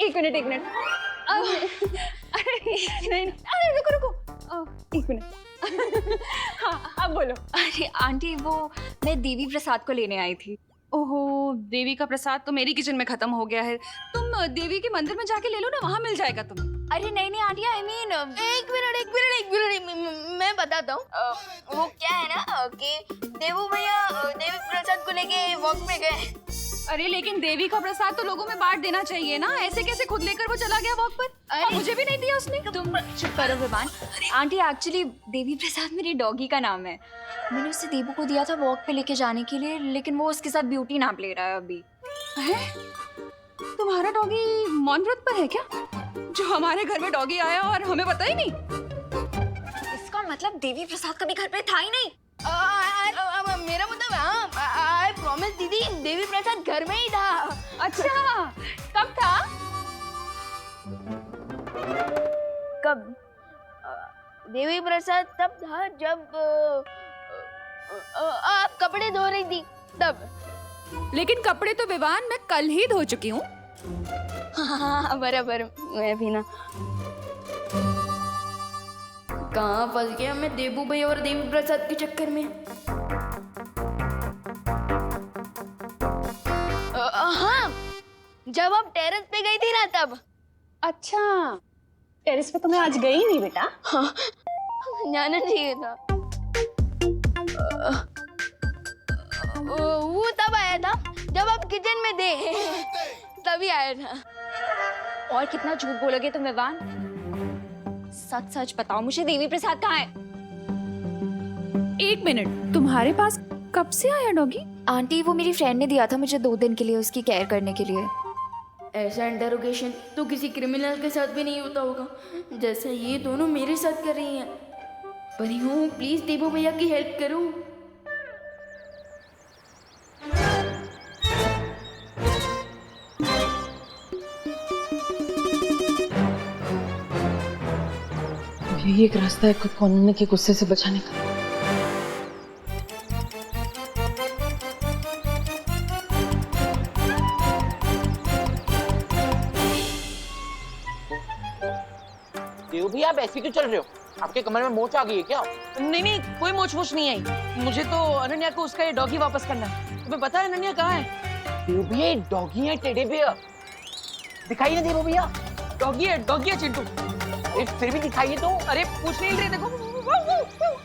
एक मिनट एक मिनट। अरे नहीं, अरे रुको रुको, एक मिनट। हाँ अब बोलो। अरे आंटी वो मैं देवी प्रसाद को लेने आई थी। ओहो, देवी का प्रसाद तो मेरी किचन में खत्म हो गया है। तुम देवी के मंदिर में जाके ले लो ना, वहाँ मिल जाएगा तुम्हें। अरे नहीं नहीं आंटी, आई मीन एक मिनट मैं बताता हूँ। वो क्या है ना कि देवू भैया देवी प्रसाद को लेके वॉक में गए। अरे लेकिन देवी का प्रसाद तो लोगों में बांट देना चाहिए ना, ऐसे कैसे खुद लेकर वो चला गया वॉक पर? और मुझे भी नहीं दिया उसने। तुम चुप करो विवान। आंटी एक्चुअली देवी प्रसाद मेरी डॉगी का नाम है। मैंने उसे देवू को दिया था वॉक पे लेके जाने के लिए, लेकिन वो उसके साथ ब्यूटी नाप ले रहा है अभी। है? तुम्हारा डॉगी मौन व्रत पर है क्या? जो हमारे घर में डॉगी आया और हमें पता ही नहीं। इसका मतलब देवी प्रसाद कभी घर पे था ही नहीं। मेरा मतलब आई प्रॉमिस दीदी, देवी प्रसाद घर में ही था। अच्छा, कब था? कब? देवी प्रसाद तब था जब आप कपड़े धो रही थी तब। लेकिन कपड़े तो विवान मैं कल ही धो चुकी हूँ। हाँ बराबर, मैं भी ना। कहाँ फंस गया मैं देवू भाई और देवी प्रसाद के चक्कर में। हाँ, जब आप टेरेस पे गई थी ना तब। अच्छा, टेरेस पे तो मैं आज गई नहीं बेटा। हाँ, जाना चाहिए था। वो तब आया था जब आप किचन में थे, तभी आया था। और कितना झूठ बोलोगे तुम विवान? सच सच बताओ मुझे, देवी प्रसाद कहाँ है? एक मिनट, तुम्हारे पास कब से आया डॉगी? आंटी वो मेरी फ्रेंड ने दिया था मुझे 2 दिन के लिए, उसकी केयर करने के लिए। ऐसा इंटरोगेशन तो किसी क्रिमिनल के साथ भी नहीं होता होगा जैसा ये दोनों मेरे साथ कर रही हैं। परी हूँ, प्लीज देवू भैया की हेल्प करो। यही एक रास्ता है खुद को अनन्या के गुस्से से बचाने का। देव भैया आप ऐसे क्यों चल रहे हो? आपके कमर में मोच आ गई है क्या? नहीं नहीं, कोई मोच वोच नहीं आई। मुझे तो अनन्या को उसका ये डॉगी वापस करना है। तुम्हें पता है अनन्या कहाँ है? देव भैया ये डॉगी है टेढ़े भैया, दिखाई ना देव भैया। डॉगी है चिंटू। अरे फिर भी दिखाइए तो। अरे पूछ नहीं रहे, देखो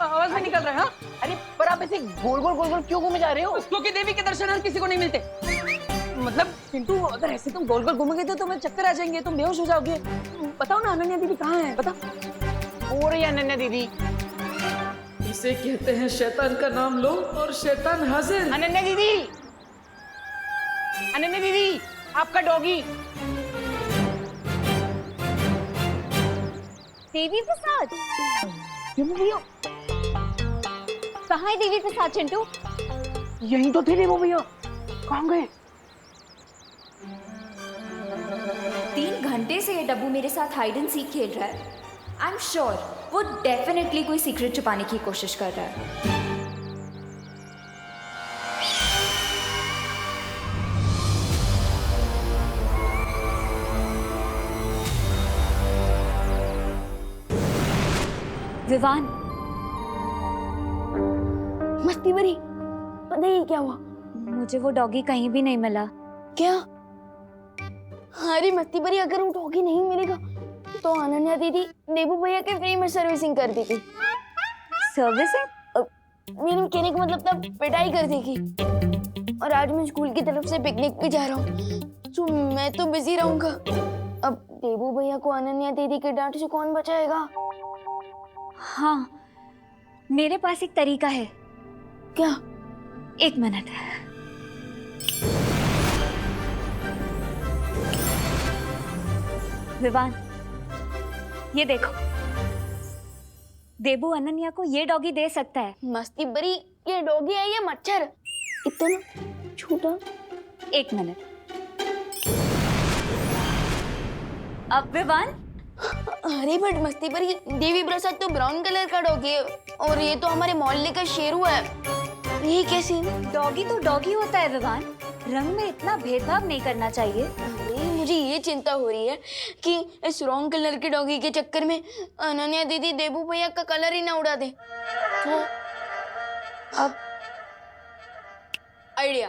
आवाज में निकल रहा है। हाँ? अरे पर आप ऐसे गोल गोल क्यों घूमे जा रहे हो? क्योंकि देवी के दर्शन हर किसी को नहीं मिलते। मतलब चिंटू, अगर ऐसे तुम गोल गोल घूमोगे तो तुम्हें चक्कर आ जाएंगे, तुम बेहोश हो जाओगे। बताओ ना अनन्या दीदी कहाँ है, बताओ। हो रही है अनन्या दीदी। इसे कहते हैं शैतान का नाम लो और शैतान हाजिर। अनन्या दीदी, अनन्या दीदी, आपका डॉगी। देवी प्रसाद कहाँ है? देवी प्रसाद चिंटू यहीं तो थे देव भैया, कहाँ गए? 3 घंटे से ये डब्बू मेरे साथ हाइड एंड सीक खेल रहा है। आई एम श्योर वो डेफिनेटली कोई सीक्रेट छुपाने की कोशिश कर रहा है। विवान, मस्ती भरी, पता ही क्या हुआ? मुझे वो डॉगी कहीं भी नहीं मिला। क्या? अरे मस्ती भरी, अगर वो डॉगी नहीं मिलेगा तो अनन्या दीदी देवू भैया के फ्री में सर्विसिंग कर देगी। सर्विसिंग? मेरे कहने का मतलब तब पिटाई कर देगी। और आज मैं स्कूल की तरफ से पिकनिक भी जा रहा हूँ, तो मैं तो बिजी रहूंगा। अब देवू भैया को अनन्या दीदी के डांट से कौन बचाएगा? हाँ, मेरे पास एक तरीका है। क्या? 1 मिनट। विवान, ये देखो, देबू अनन्या को ये डॉगी दे सकता है। मस्ती भरी, ये डॉगी है ये मच्छर, इतना छोटा। 1 मिनट। अब विवान, अरे बट मस्ती भरी, देवी प्रसाद तो ब्राउन कलर का डॉगी है और ये तो हमारे मोहल्ले का शेरू है। ये कैसे? डॉगी तो डॉगी होता है विवान, रंग में इतना भेदभाव नहीं करना चाहिए। अरे मुझे ये चिंता हो रही है कि इस रॉन्ग कलर के डॉगी के चक्कर में अनन्या दीदी देबू भैया का कलर ही ना उड़ा दे। तो अब आइडिया।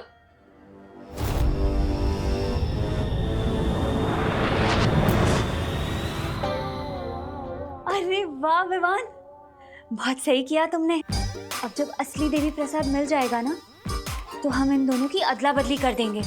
अरे वाह विवान, बहुत सही किया तुमने। अब जब असली देवी प्रसाद मिल जाएगा ना, तो हम इन दोनों की अदला बदली कर देंगे।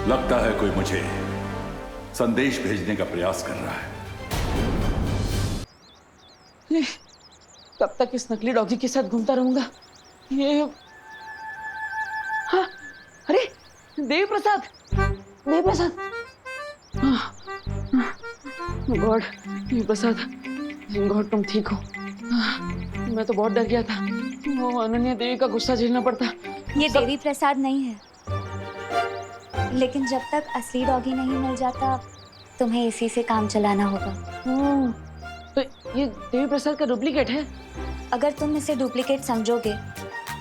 लगता है कोई मुझे संदेश भेजने का प्रयास कर रहा है। कब तक इस नकली डॉगी के साथ घूमता रहूंगा? ये हाँ, अरे देवी प्रसाद, देवी प्रसाद, गॉड, देवी प्रसाद, गॉड तुम ठीक हो। मैं तो बहुत डर गया था, वो अनन्या देवी का गुस्सा झेलना पड़ता। ये देवी प्रसाद नहीं है, लेकिन जब तक असली डॉगी नहीं मिल जाता, तुम्हें इसी से काम चलाना होगा। तो ये देवी प्रसाद का डुप्लीकेट है? अगर तुम इसे डुप्लीकेट समझोगे,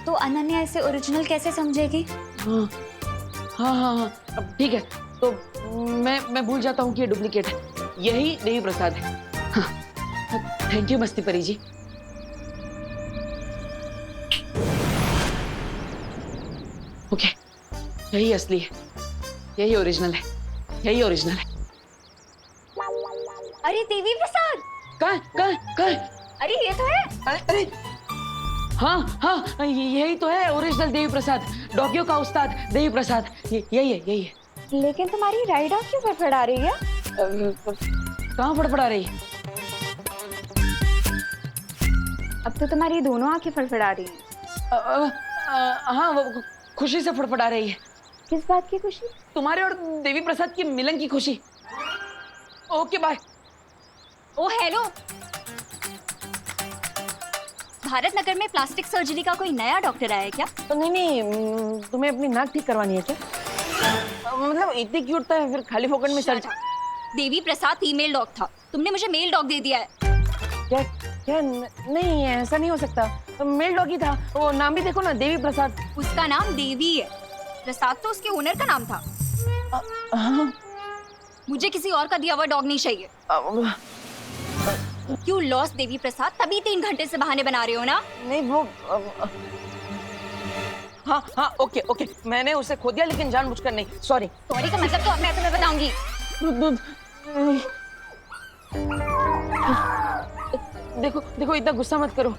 तो अनन्या इसे ओरिजिनल कैसे समझेगी? हाँ हाँ हाँ हाँ, अब ठीक है, तो मैं भूल जाता हूँ कि ये डुप्लीकेट है। यही देवी प्रसाद है। हाँ, थैंक यू मस्ती परी जी। ओके, यही असली है, यही ओरिजिनल है, यही ओरिजिनल है। अरे देवी प्रसाद, कहाँ? अरे ये तो है। अरे हाँ हाँ, यही तो है ओरिजिनल देवी प्रसाद, डॉगियों का उस्ताद देवी प्रसाद। यही है। लेकिन तुम्हारी राइड आँख क्यों फड़फड़ा रही है? कहाँ फड़फड़ा रही है? अब तो तुम्हारी दोनों आंखें फड़फड़ा रही हैं। हाँ, वो खुशी से फड़फड़ा रही है। किस बात की खुशी? तुम्हारे और देवी प्रसाद के मिलन की खुशी। Okay bye. Oh hello, Bharat Nagar में प्लास्टिक सर्जरी का कोई नया डॉक्टर आया है क्या? नहीं, तुम्हें अपनी नाक ठीक करवानी है क्या? मतलब इतनी क्यूट था, फिर खाली फोकट में surgery? Devi Prasad female dog था, तुमने मुझे मेल डॉग दे दिया है। क्या नहीं, ऐसा नहीं हो सकता। मेल डॉगी था, वो नाम भी देखो ना, देवी प्रसाद। उसका नाम देवी है, प्रसाद तो उसके ओनर का नाम था। मुझे किसी और का दिया हुआ डॉग नहीं चाहिए। यू लॉस्ट देवी प्रसाद, तभी 3 घंटे से बहाने बना रहे हो ना? नहीं वो हाँ, ओके, मैंने उसे खो दिया, लेकिन जानबूझकर नहीं। सॉरी का मतलब तो मैं तुम्हें बताऊंगी। देखो इतना गुस्सा मत करो।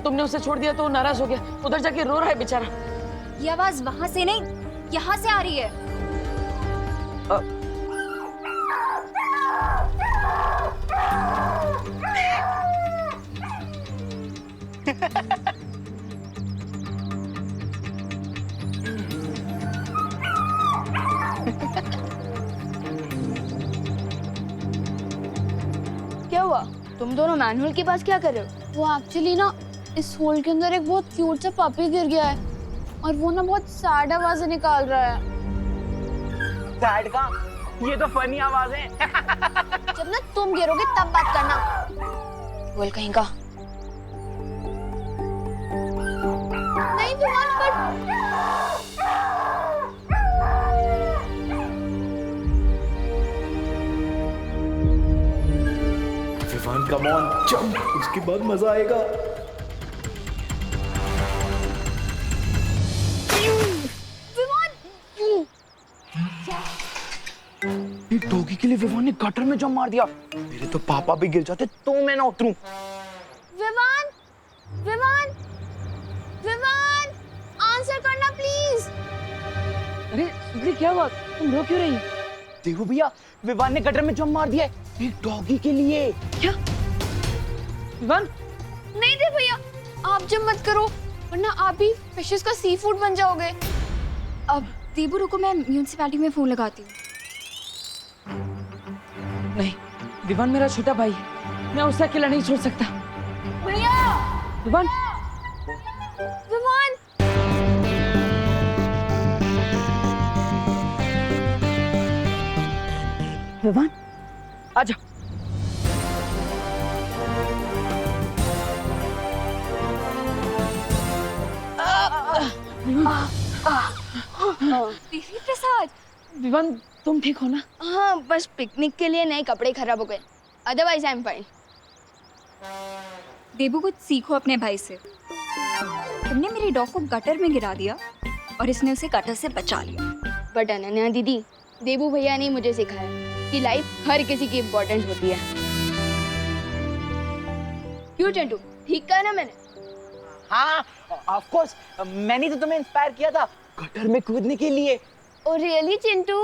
तुमने उसे छोड़ दिया तो वो नाराज हो गया, उधर जाके रो रहा है बेचारा। ये आवाज वहां से नहीं, यहाँ से आ रही है। क्या हुआ? तुम दोनों मैनुअल के पास क्या कर रहे हो? वो एक्चुअली ना इस होल के अंदर एक बहुत क्यूट सा पपी गिर गया है और वो ना बहुत सैड आवाजें निकाल रहा है। सैड का? ये तो फनी आवाज है। जब ना तुम गिरोगे तब बात करना। बोल कहीं का। नहीं विमान, पर विवान कम ऑन, जंप, उसके बाद मजा आएगा। एक डॉगी के लिए विवान ने गटर में जंप मार दिया। मेरे तो पापा भी गिर जाते तो मैं ना उतरूं। विवान, विवान, विवान, आंसर करना प्लीज। अरे सुधरी, क्या हुआ? तुम रो क्यों रही? देखो भैया, विवान ने गटर में जंप मार दिया है एक डॉगी के लिए। क्या विवान? नहीं दे भैया, आप जब मत करो वरना आप भी फिशेस का सी फूड बन जाओगे। अब देबू रुको, मैं म्यूनिसिपैलिटी में फोन लगाती हूँ। नहीं, विवान मेरा छोटा भाई है, मैं उसे अकेला नहीं छोड़ सकता। भैया, विवान, विवान, विवान, आजा। देवी प्रसाद, विवान, तुम ठीक हो ना? हाँ बस पिकनिक के लिए नए कपड़े खराब हो गए, अदरवाइज आई एम फाइन। देबू कुछ सीखो अपने भाई से। तुमने मेरी डॉग को गटर में गिरा दिया और इसने उसे गटर से बचा लिया। बट अनन्या दीदी, देबू भैया ने मुझे सिखाया कि लाइफ हर किसी की इम्पोर्टेंट होती है। क्यों चंटू, ठीक कहा ना मैंने? हाँ, ऑफ कोर्स, मैंने तो तुम्हें इंस्पायर किया था गटर में कूदने के लिए। Oh really Chintu?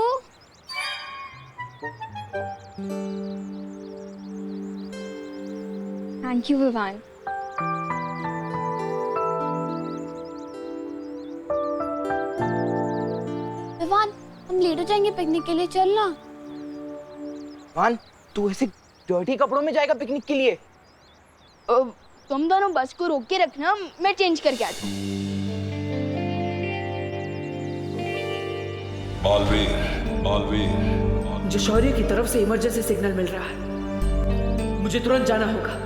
Thank you Vivan. Vivan, हम लेट हो जाएंगे पिकनिक के लिए, चलना। विवान, तू ऐसे डर्टी कपड़ों में जाएगा पिकनिक के लिए? तुम दोनों बस को रोक के रखना, मैं चेंज करके आता हूँ। बालवीर, बालवीर, जो शौर्य की तरफ से इमरजेंसी सिग्नल मिल रहा है, मुझे तुरंत जाना होगा।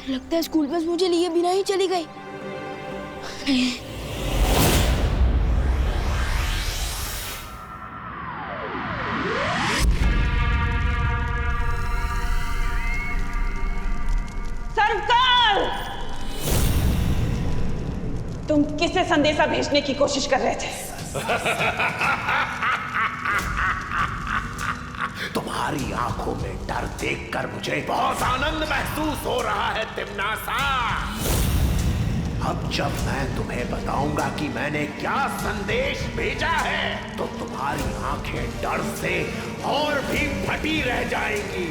लगता है स्कूल बस मुझे लिए बिना ही चली गई। सरकार, तुम किसे संदेशा भेजने की कोशिश कर रहे थे? तुम्हारी आंखों में डर देखकर मुझे बहुत आनंद महसूस हो रहा है तिम्नासा। अब जब मैं तुम्हें बताऊंगा कि मैंने क्या संदेश भेजा है, तो तुम्हारी आंखें डर से और भी फटी रह जाएंगी।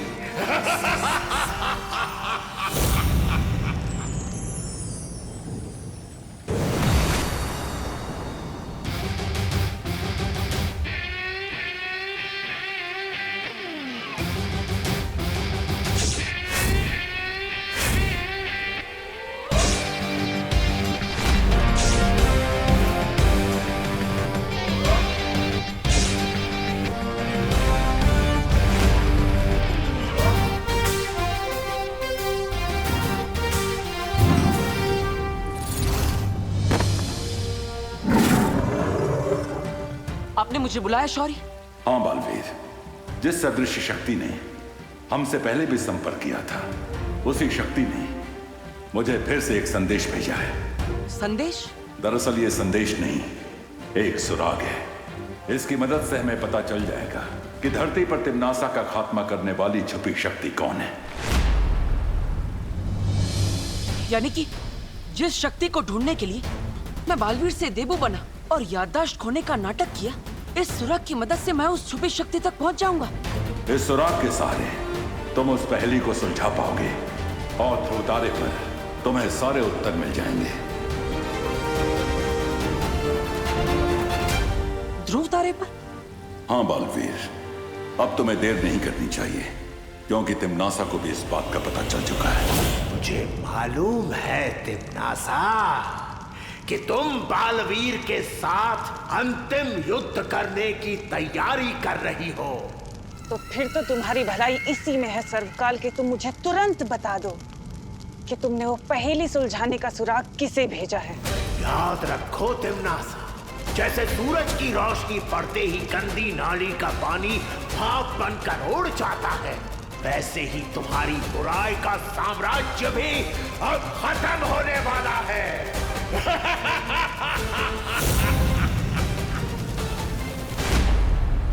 आपने मुझे बुलाया शौर्य? हाँ बालवीर, जिस सदृश शक्ति ने हमसे पहले भी संपर्क किया था, उसी शक्ति ने मुझे फिर से एक संदेश भेजा है। संदेश? दरअसल ये संदेश नहीं, एक सुराग है। इसकी मदद से हमें पता चल जाएगा कि धरती पर तिम्नासा का खात्मा करने वाली छुपी शक्ति कौन है। यानी कि जिस शक्ति को ढूंढने के लिए मैं बालवीर से देबू बना और याददाश्त खोने का नाटक किया, इस सुराग की मदद से मैं उस छुपी शक्ति तक पहुंच जाऊंगा। इस सुराग के सहारे तुम उस पहेली को सुलझा पाओगे और ध्रुव तारे पर तुम्हें सारे उत्तर मिल जाएंगे। ध्रुव तारे पर? हाँ बालवीर, अब तुम्हें देर नहीं करनी चाहिए, क्योंकि तिम्नासा को भी इस बात का पता चल चुका है। मुझे मालूम है तिम्नासा कि तुम बालवीर के साथ अंतिम युद्ध करने की तैयारी कर रही हो। तो फिर तो तुम्हारी भलाई इसी में है सर्वकाल कि तुम मुझे तुरंत बता दो कि तुमने वो पहेली सुलझाने का सुराग किसे भेजा है। याद रखो तिम्नासा, जैसे सूरज की रोशनी पड़ते ही गंदी नाली का पानी भाप बनकर उड़ जाता है, वैसे ही तुम्हारी बुराई का साम्राज्य भी अब खत्म होने वाला है।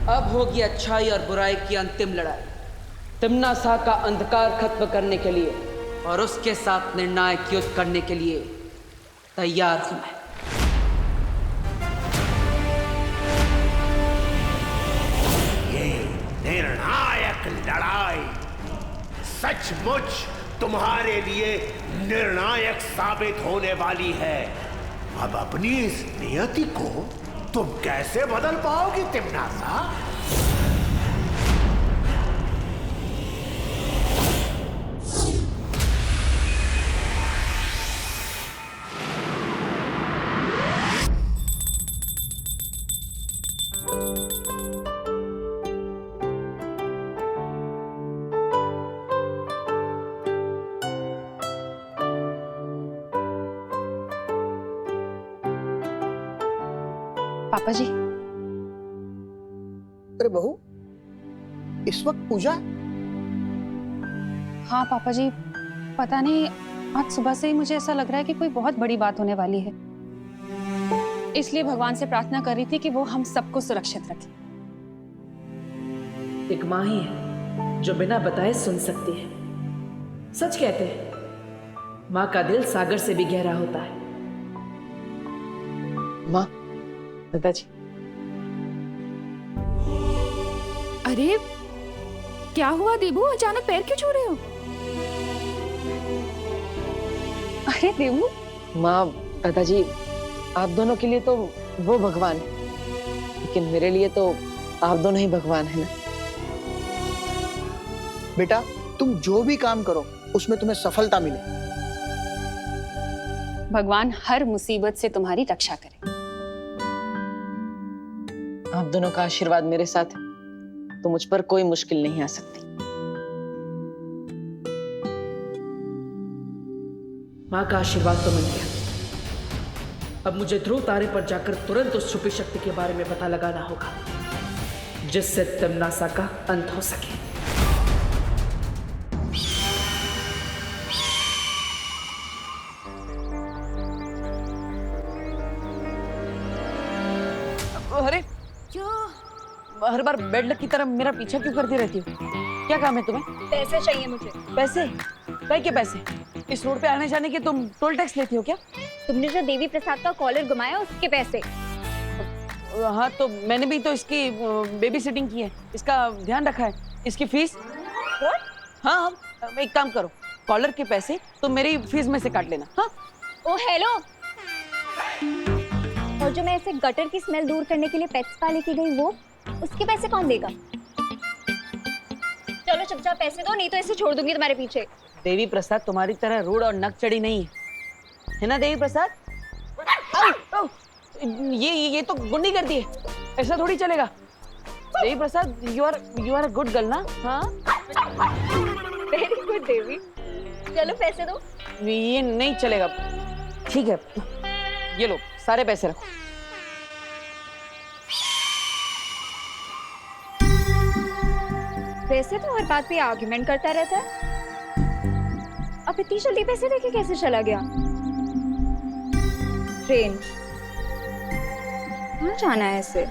अब होगी अच्छाई और बुराई की अंतिम लड़ाई। तिम्नासा का अंधकार खत्म करने के लिए और उसके साथ निर्णायक युद्ध करने के लिए तैयार हूं मैं। ये निर्णायक लड़ाई सचमुच तुम्हारे लिए निर्णायक साबित होने वाली है। अब अपनी इस नियति को तुम कैसे बदल पाओगी तिम्नासा? पापा जी, अरे बहू, इस वक्त पूजा? हाँ पापा जी, पता नहीं आज सुबह से ही मुझे ऐसा लग रहा है कि कोई बहुत बड़ी बात होने वाली है। इसलिए भगवान से प्रार्थना कर रही थी कि वो हम सबको सुरक्षित रखे। एक माँ ही है जो बिना बताए सुन सकती है। सच कहते हैं माँ का दिल सागर से भी गहरा होता है। माँ, दादाजी। अरे क्या हुआ देबू, अचानक पैर क्यों छू रहे हो? अरे देबू। माँ, दादाजी, आप दोनों के लिए तो वो भगवान है, लेकिन मेरे लिए तो आप दोनों ही भगवान है ना। बेटा, तुम जो भी काम करो उसमें तुम्हें सफलता मिले। भगवान हर मुसीबत से तुम्हारी रक्षा करे। आप दोनों का आशीर्वाद मेरे साथ है तो मुझ पर कोई मुश्किल नहीं आ सकती। माँ का आशीर्वाद तो मिल गया। अब मुझे ध्रुव तारे पर जाकर तुरंत उस छुपी शक्ति के बारे में पता लगाना होगा जिससे तिम्नासा का अंत हो सके। अरे हर बार बेड लक की तरह मेरा पीछा क्यों करती रहती हो? क्या काम है तुम्हें? पैसे चाहिए मुझे। पैसे? काय के पैसे? इस रोड पे आने जाने के तुम टोल टैक्स लेती हो क्या? तुमने जो देवी प्रसाद का कॉलर घुमाया उसके पैसे। हाँ, तो मैंने भी तो इसकी बेबी सिटिंग की है, इसका ध्यान रखा है। इसकी फीस? हाँ, एक काम करो, कॉलर के पैसे तुम मेरी फीस में से काट लेना। हाँ? ओ हेलो, और जो मैं ऐसे गटर की स्मेल दूर करने के लिए पेट्स स्पा लेके गई वो, उसके पैसे कौन देगा? चलो चुपचाप पैसे दो, नहीं तो ऐसे छोड़ दूंगी तुम्हारे पीछे। देवी प्रसाद तुम्हारी तरह रूड और नक चढ़ी नहीं है ना देवी प्रसाद? ये तो गुंडी करती है, ऐसा थोड़ी चलेगा। Devi Prasad, you are a good girl ना? हाँ, वेरी गुड देवी। चलो पैसे दो। ये नहीं चलेगा। ठीक है, ये लो सारे पैसे रखो। वैसे तो हर बात पे आर्गुमेंट करता रहता है, अब इतनी जल्दी पैसे देके कैसे चला गया? ट्रेन कहाँ जाना है इसे?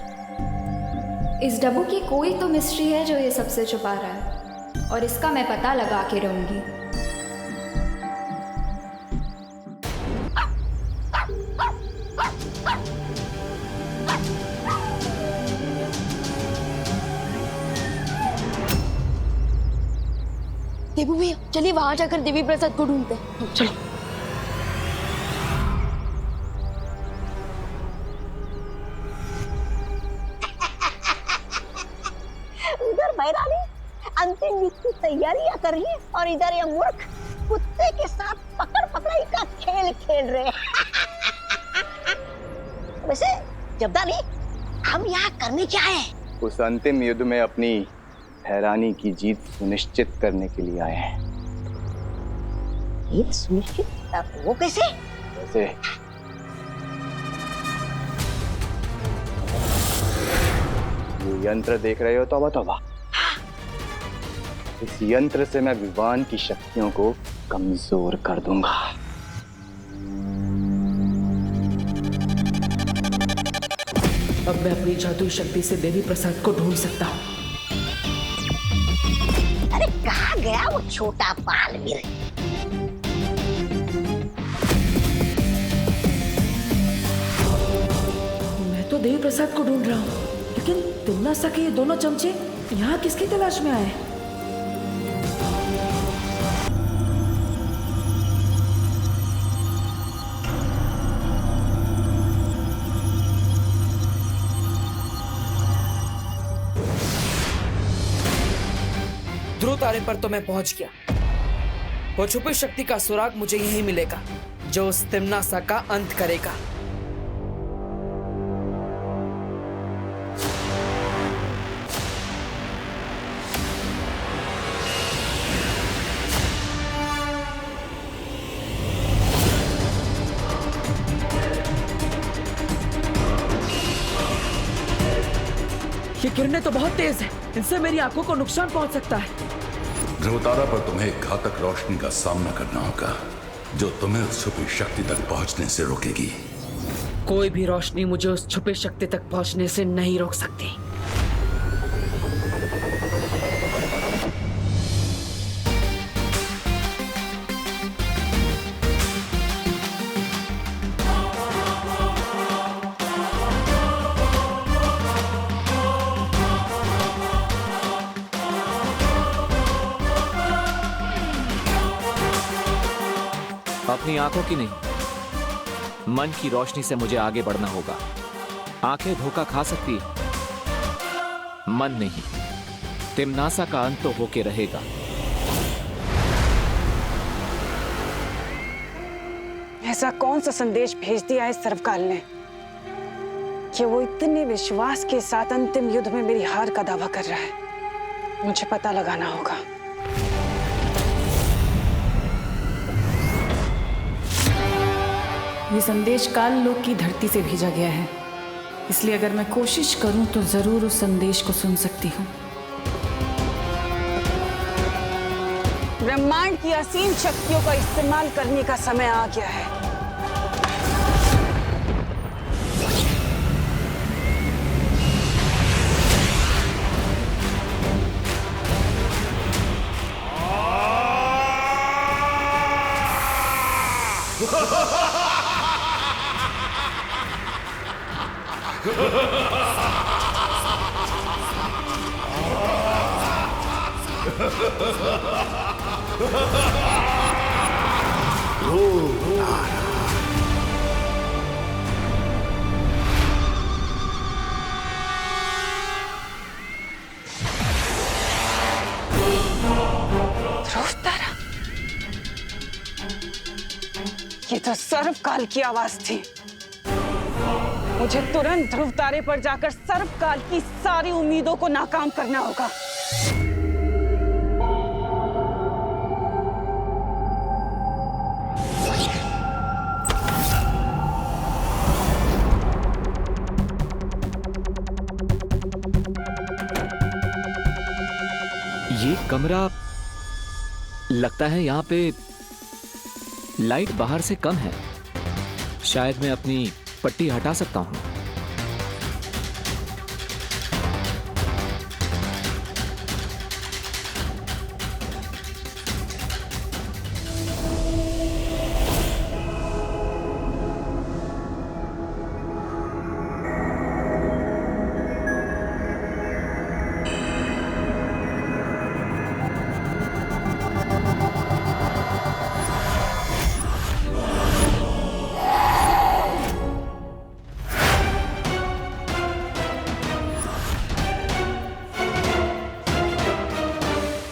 इस डब्बू की कोई तो मिस्ट्री है जो ये सबसे छुपा रहा है, और इसका मैं पता लगा के रहूंगी। देबू भैया, चलिए वहां जाकर देवी प्रसाद को ढूंढते हैं। चलो। उधर मैरानी अंतिम युद्ध की तैयारियां कर रही है और इधर ये मूर्ख कुत्ते के साथ पकड़ पकड़ाई का खेल खेल रहे हैं। वैसे जब्दाली, हम यहाँ करने क्या आए हैं? उस अंतिम युद्ध में अपनी हैरानी की जीत सुनिश्चित करने के लिए आए हैं। जीत सुनिश्चित? वो कैसे? वैसे ये यंत्र देख रहे हो तौबा तौबा, इस यंत्र से मैं विवान की शक्तियों को कमजोर कर दूंगा। अब मैं अपनी जादुई शक्ति से देवी प्रसाद को ढूंढ सकता हूँ। अरे कहाँ गया वो छोटा बालवीर? मैं तो देवी प्रसाद को ढूंढ रहा हूँ, लेकिन तिम्नासा के ये दोनों चमचे यहाँ किसकी तलाश में आए? ध्रुव तारे पर तो मैं पहुंच गया। वो छुपी शक्ति का सुराग मुझे यही मिलेगा जो उस तिम्नासा का अंत करेगा। ये किरणें तो बहुत तेज हैं, इनसे मेरी आंखों को नुकसान पहुंच सकता है। ध्रुवतारा पर तुम्हें एक घातक रोशनी का सामना करना होगा जो तुम्हें उस छुपी शक्ति तक पहुंचने से रोकेगी। कोई भी रोशनी मुझे उस छुपी शक्ति तक पहुंचने से नहीं रोक सकती। अपनी आंखों की नहीं, मन की रोशनी से मुझे आगे बढ़ना होगा। आंखें धोखा खा सकती है, मन नहीं। तिम्नासा का अंत तो होके रहेगा। ऐसा कौन सा संदेश भेज दिया है सर्वकाल ने कि वो इतने विश्वास के साथ अंतिम युद्ध में मेरी हार का दावा कर रहा है? मुझे पता लगाना होगा। ये संदेश काल लोक की धरती से भेजा गया है, इसलिए अगर मैं कोशिश करूं तो जरूर उस संदेश को सुन सकती हूँ। ब्रह्मांड की असीम शक्तियों का इस्तेमाल करने का समय आ गया है। ध्रुवतारा, ये तो सर्वकाल की आवाज थी। मुझे तुरंत ध्रुवतारे पर जाकर सर्वकाल की सारी उम्मीदों को नाकाम करना होगा। ये कमरा लगता है यहाँ पे लाइट बाहर से कम है। शायद मैं अपनी पट्टी हटा सकता हूँ।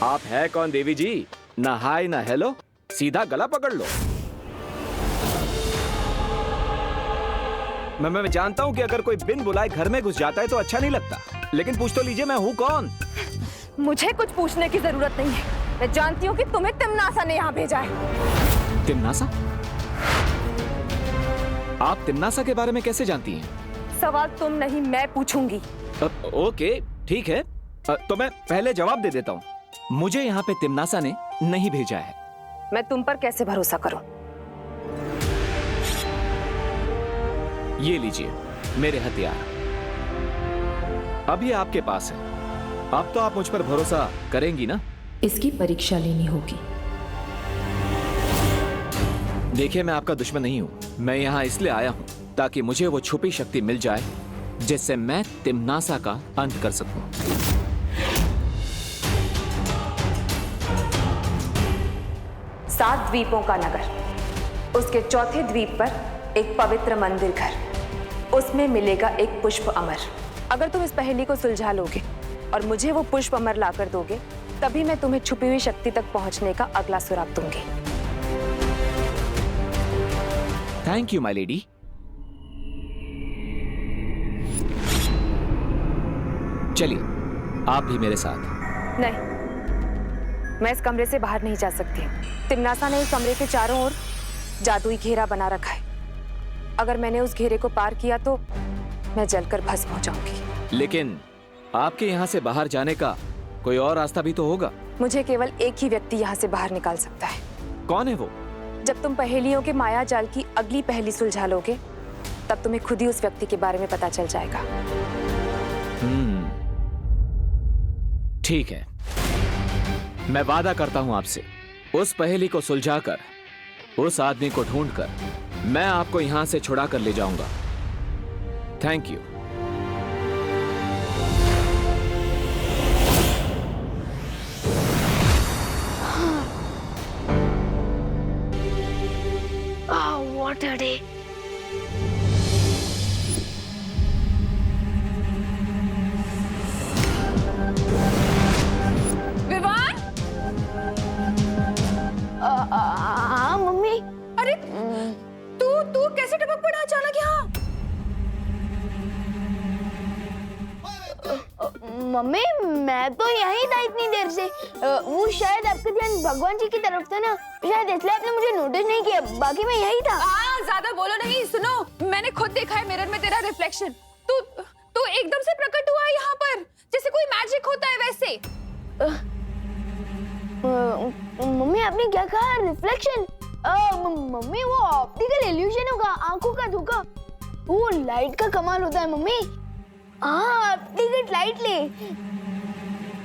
आप है कौन देवी जी? ना हाय ना हेलो, सीधा गला पकड़ लो। मैं जानता हूँ कि अगर कोई बिन बुलाए घर में घुस जाता है तो अच्छा नहीं लगता, लेकिन पूछ तो लीजिए मैं हूँ कौन। मुझे कुछ पूछने की जरूरत नहीं है। मैं जानती हूँ कि तुम्हें तिम्नासा ने यहाँ भेजा है। तिम्नासा? आप तिम्नासा के बारे में कैसे जानती हैं? सवाल तुम नहीं मैं पूछूंगी। ओके ठीक है, तो मैं पहले जवाब दे देता हूँ। मुझे यहाँ पे तिम्नासा ने नहीं भेजा है। मैं तुम पर कैसे भरोसा करूं? ये लीजिए मेरे हथियार। अब ये आपके पास है। अब तो आप मुझ पर भरोसा करेंगी ना? इसकी परीक्षा लेनी होगी। देखिए, मैं आपका दुश्मन नहीं हूं। मैं यहाँ इसलिए आया हूं ताकि मुझे वो छुपी शक्ति मिल जाए जिससे मैं तिम्नासा का अंत कर सकूं। सात द्वीपों का नगर, उसके चौथे द्वीप पर एक पवित्र मंदिर घर, उसमें मिलेगा एक पुष्प अमर। अगर तुम इस पहेली को सुलझा लोगे और मुझे वो पुष्प अमर लाकर दोगे, तभी मैं तुम्हें छुपी हुई शक्ति तक पहुंचने का अगला सुराग दूंगी। Thank you my lady. चलिए, आप भी मेरे साथ। नहीं, मैं इस कमरे से बाहर नहीं जा सकती। तिम्नासा ने इस कमरे के चारों ओर जादुई घेरा बना रखा है। अगर मैंने उस घेरे को पार किया तो मैं जलकर भस्म हो जाऊंगी। लेकिन आपके यहाँ से बाहर जाने का कोई और रास्ता भी तो होगा। मुझे केवल एक ही व्यक्ति यहाँ से बाहर निकाल सकता है। कौन है वो? जब तुम पहेलियों के माया जाल की अगली पहेली सुलझा लोगे, तब तुम्हें खुद ही उस व्यक्ति के बारे में पता चल जाएगा। ठीक है, मैं वादा करता हूं आपसे, उस पहेली को सुलझाकर, उस आदमी को ढूंढकर मैं आपको यहां से छुड़ा कर ले जाऊंगा। Thank you. What a day. Vivan? हाँ मम्मी। अरे तू कैसे टपक पड़ा अचानक यहाँ? मम्मी, मैं तो यहीं था इतनी देर से। वो शायद आपका ध्यान भगवान जी की तरफ था ना, शायद इसलिए आपने मुझे नोटिस नहीं किया। बाकी मैं यहीं था। ज्यादा बोलो नहीं। सुनो, मैंने खुद देखा है मिरर में तेरा रिफ्लेक्शन। तू एकदम से प्रकट हुआ यहाँ पर, जैसे कोई मैजिक होता है वैसे। मम्मी, आपने क्या कहा? रिफ्लेक्शन? मम्मी, वो ऑप्टिकल इल्यूजन होगा, आंखों का धोखा। वो लाइट का कमाल होता है मम्मी। हाँ, टिकट लाइट ले।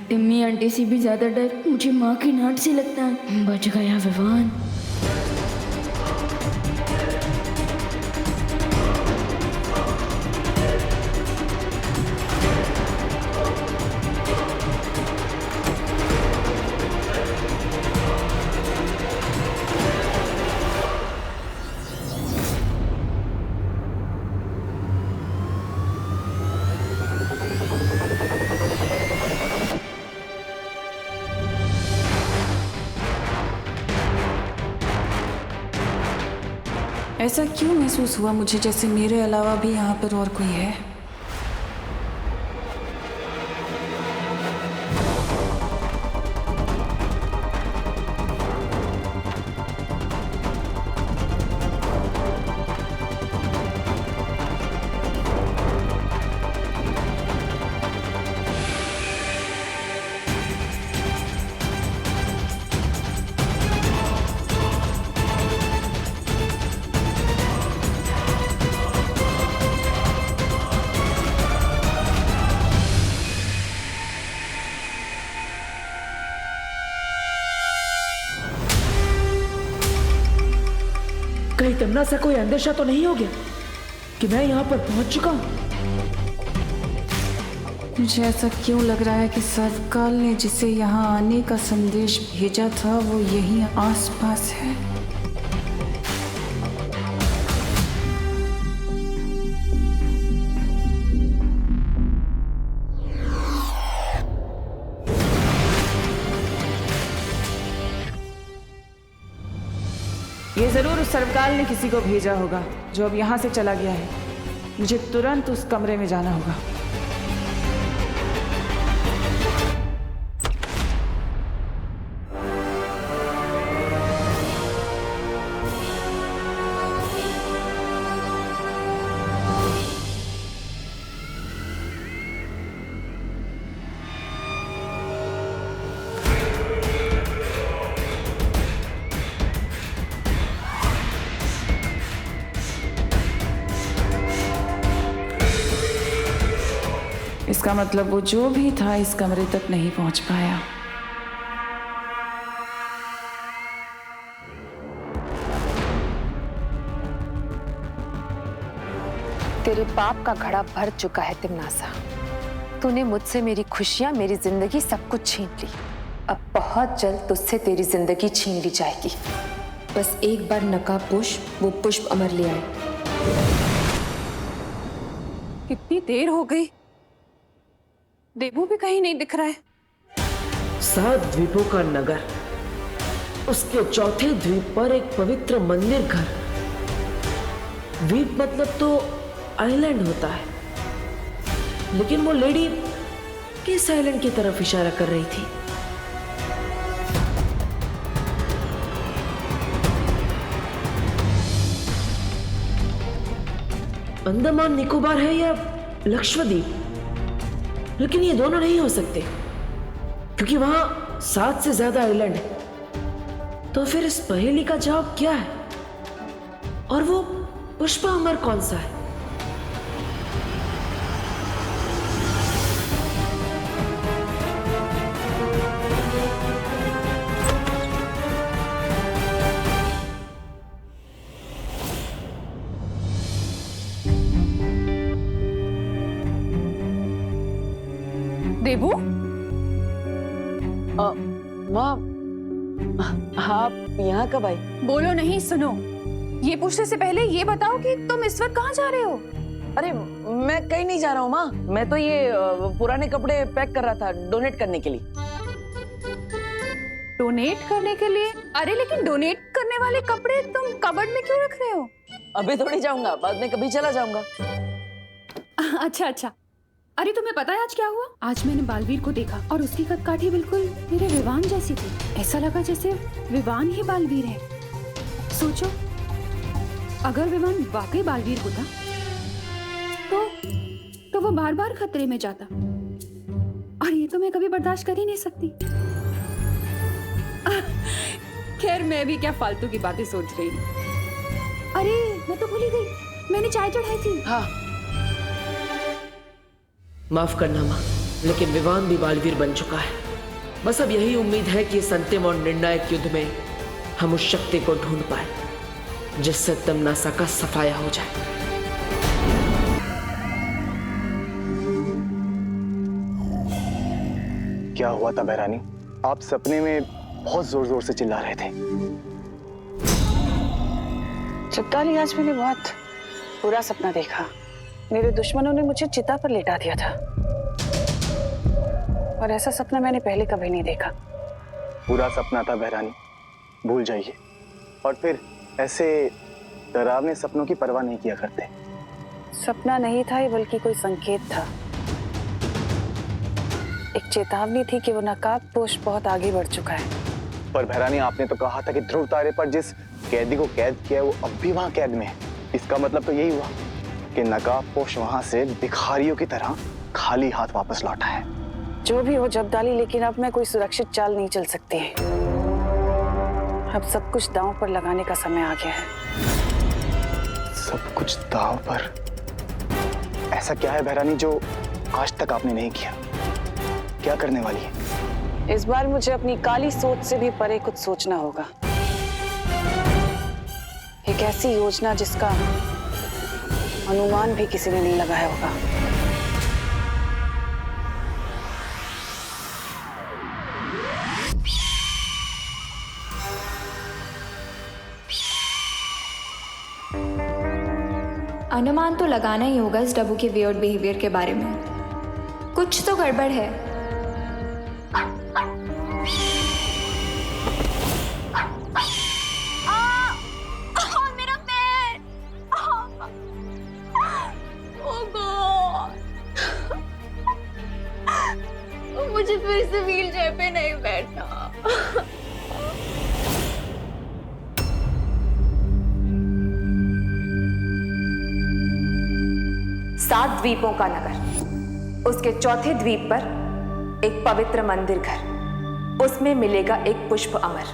टिम्मी आंटी से भी ज्यादा डर मुझे माँ की नाट से लगता है। बच गया विवान। ऐसा क्यों महसूस हुआ मुझे जैसे मेरे अलावा भी यहाँ पर और कोई है? कहीं तिम्नासा कोई अंदेशा तो नहीं हो गया कि मैं यहाँ पर पहुंच चुका हूँ? मुझे ऐसा क्यों लग रहा है कि सर्वकाल ने जिसे यहाँ आने का संदेश भेजा था वो यहीं आसपास है। ये जरूर उस सर्वकाल ने किसी को भेजा होगा जो अब यहाँ से चला गया है। मुझे तुरंत उस कमरे में जाना होगा। इसका मतलब वो जो भी था इस कमरे तक नहीं पहुंच पाया। तेरे पाप का घड़ा भर चुका है तिमनासा। तूने मुझसे मेरी खुशियां, मेरी जिंदगी सब कुछ छीन ली। अब बहुत जल्द तुझसे तेरी जिंदगी छीन ली जाएगी। बस एक बार नकाब पुष्प, वो पुष्प अमर ले आए। कितनी देर हो गई, देवू भी कहीं नहीं दिख रहा है। 7 द्वीपों का नगर, उसके चौथे द्वीप पर एक पवित्र मंदिर घर। द्वीप मतलब तो आइलैंड होता है, लेकिन वो लेडी किस आइलैंड की तरफ इशारा कर रही थी? अंडमान निकोबार है या लक्षद्वीप, लेकिन ये दोनों नहीं हो सकते क्योंकि वहां 7 से ज्यादा आइलैंड है। तो फिर इस पहेली का जवाब क्या है? और वो पुष्पा अमर कौन सा है? देवू, माँ, आप यहाँ कब आई? बोलो नहीं, सुनो। ये पूछने से पहले ये बताओ कि तुम इस वक्त कहाँ जा रहे हो? अरे मैं कहीं नहीं जा रहा हूँ माँ, मैं तो ये पुराने कपड़े पैक कर रहा था डोनेट करने के लिए। डोनेट करने के लिए? अरे लेकिन डोनेट करने वाले कपड़े तुम कबर्ड में क्यों रख रहे हो? अभी थोड़ी जाऊंगा, बाद में कभी चला जाऊंगा। अच्छा अच्छा। अरे तुम्हें पता है आज क्या हुआ? आज मैंने बालवीर को देखा और उसकी कदकाठी बिल्कुल मेरे विवान जैसी थी। ऐसा लगा जैसे विवान ही बालवीर है। सोचो, अगर विवान वाकई बालवीर होता तो वो बार बार खतरे में जाता, और ये तो मैं कभी बर्दाश्त कर ही नहीं सकती। खैर, मैं भी क्या फालतू की बातें सोच रही हूँ। अरे मैं तो भूल ही गई, मैंने चाय चढ़ाई थी। हाँ, माफ करना माँ, लेकिन विवान भी बालवीर बन चुका है। बस अब यही उम्मीद है कि इस अंतिम और निर्णायक युद्ध में हम उस शक्ति को ढूंढ पाए जिससे तमनासा का सफाया हो जाए। क्या हुआ था बहरानी? आप सपने में बहुत जोर जोर से चिल्ला रहे थे। चित्ताली, आज मैंने बहुत बुरा सपना देखा। मेरे दुश्मनों ने मुझे चिता पर लेटा दिया था, और ऐसा सपना मैंने पहले कभी नहीं देखा। पूरा सपना था बहरानी, भूल जाइए। और फिर ऐसे डरावने सपनों की परवाह नहीं किया करते। सपना नहीं था ये, बल्कि कोई संकेत था। एक चेतावनी थी कि वो नकाबपोश बहुत आगे बढ़ चुका है। पर बहरानी, आपने तो कहा था कि ध्रुव तारे पर जिस कैदी को कैद किया है वो अब भी वहां कैद में है। इसका मतलब तो यही हुआ कि नकाबपोश वहां से भिखारियों की तरह खाली हाथ वापस लौटा है। जो भी हो जब्दाली, लेकिन अब मैं कोई सुरक्षित चाल नहीं चल सकती। अब सब कुछ दांव पर लगाने का समय आ गया है। सब कुछ दांव पर? ऐसा क्या है बहरानी जो आज तक आपने नहीं किया? क्या करने वाली है? इस बार मुझे अपनी काली सोच से भी परे कुछ सोचना होगा। एक ऐसी योजना जिसका अनुमान भी किसी ने नहीं लगाया होगा। अनुमान तो लगाना ही होगा इस डब्बू के वियर्ड बिहेवियर के बारे में। कुछ तो गड़बड़ है। मेरा पैर! ओह गॉड! मुझे फिर से व्हील चेयर पे नहीं बैठना। 7 द्वीपों का नगर, उसके चौथे द्वीप पर एक पवित्र मंदिर घर, उसमें मिलेगा एक पुष्प अमर।